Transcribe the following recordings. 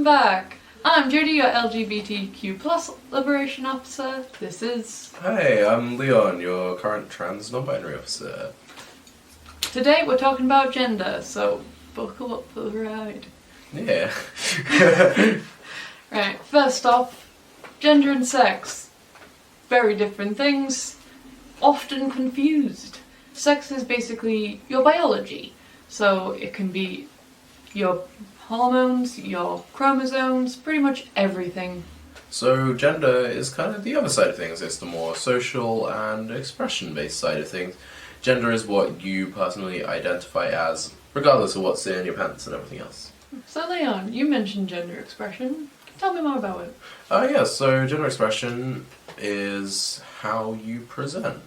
back! I'm Judy, your LGBTQ plus liberation officer. This is... Hi, I'm Leon, your current trans non-binary officer. Today we're talking about gender, so buckle up for the ride. Yeah. Right, first off, gender and sex. Very different things, often confused. Sex is basically your biology, so it can be your hormones, your chromosomes, pretty much everything. So gender is kind of the other side of things. It's the more social and expression-based side of things. Gender is what you personally identify as, regardless of what's in your pants and everything else. So Leon, you mentioned gender expression. Tell me more about it. Yeah, so gender expression is how you present.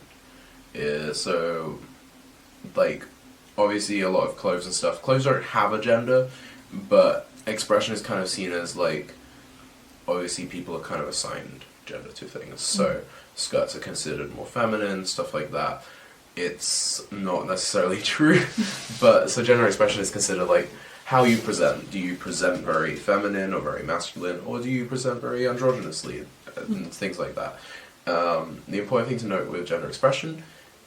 So, like, obviously a lot of clothes and stuff. Clothes don't have a gender, but expression is kind of seen as, like, obviously people are kind of assigned gender to things. So skirts are considered more feminine, stuff like that. It's not necessarily true, but so gender expression is considered like how you present. Do you present very feminine or very masculine, or do you present very androgynously, and things like that. The important thing to note with gender expression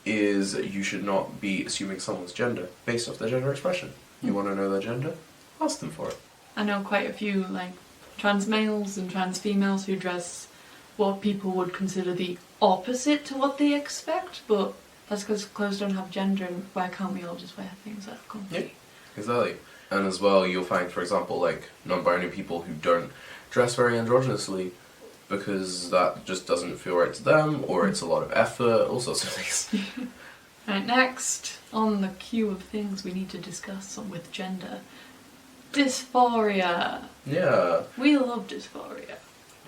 is you should not be assuming someone's gender based off their gender expression. You want to know their gender? Ask them for it. I know quite a few, like, trans males and trans females who dress what people would consider the opposite to what they expect, but that's because clothes don't have gender, and why can't we all just wear things that are comfy? Yeah, exactly. And as well, you'll find, for example, like, non-binary people who don't dress very androgynously because that just doesn't feel right to them, or it's a lot of effort, all sorts of things. Right, next on the queue of things we need to discuss with gender, dysphoria. Yeah. We love dysphoria.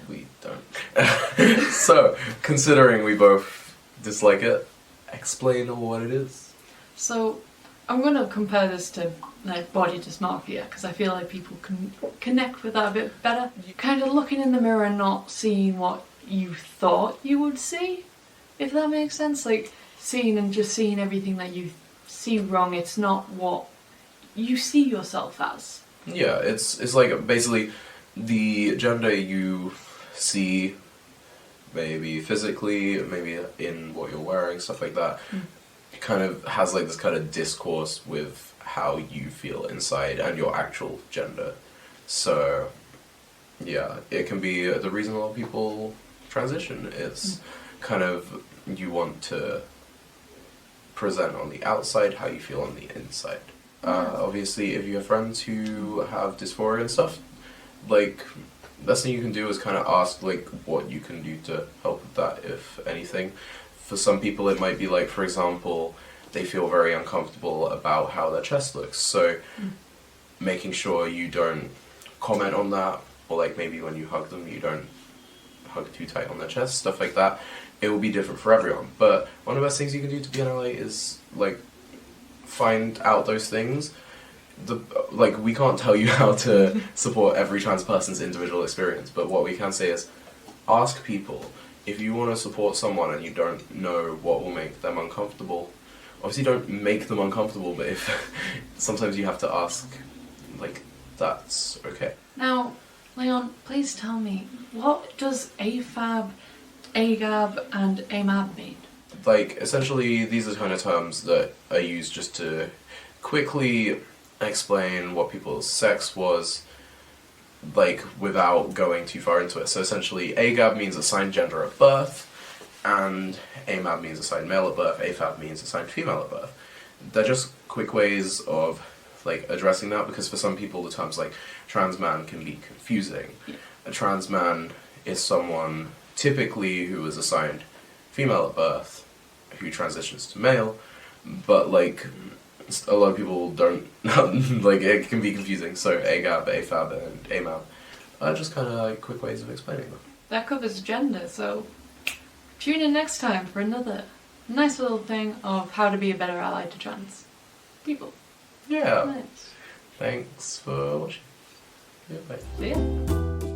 We don't. So, considering we both dislike it, explain what it is. So, I'm going to compare this to, like, body dysmorphia, because I feel like people can connect with that a bit better. You're kind of looking in the mirror and not seeing what you thought you would see, if that makes sense. Like, seeing everything that you see wrong, it's not what you see yourself as. Yeah, it's like basically the gender you see, maybe physically, maybe in what you're wearing, stuff like that, kind of has like this kind of discourse with how you feel inside and your actual gender. So, yeah, it can be the reason a lot of people transition. It's kind of, you want to present on the outside how you feel on the inside. Obviously, if you have friends who have dysphoria and stuff, like, best thing you can do is kind of ask, like, what you can do to help with that, if anything. For some people, it might be like, for example, they feel very uncomfortable about how their chest looks, so making sure you don't comment on that, or like maybe when you hug them, you don't hug too tight on their chest, stuff like that. It will be different for everyone, but one of the best things you can do to be an ally is, like, find out those things. Like, we can't tell you how to support every trans person's individual experience, but what we can say is ask people. If you want to support someone and you don't know what will make them uncomfortable, obviously don't make them uncomfortable, but if sometimes you have to ask, like, that's okay. Now, Leon, please tell me, what does AFAB, AGAB, and AMAB mean? Like, essentially, these are kind of terms that are used just to quickly explain what people's sex was, like, without going too far into it. So essentially, AGAB means assigned gender at birth, and AMAB means assigned male at birth, AFAB means assigned female at birth. They're just quick ways of, like, addressing that, because for some people the terms like trans man can be confusing. Yeah. A trans man is someone typically who is assigned female at birth, who transitions to male, but, like, a lot of people don't, like, it can be confusing, so AGAB, AFAB, and AMAB are just kind of like quick ways of explaining them. That covers gender, so tune in next time for another nice little thing of how to be a better ally to trans people. Yeah. Nice. Thanks for watching. Yeah, bye. See ya.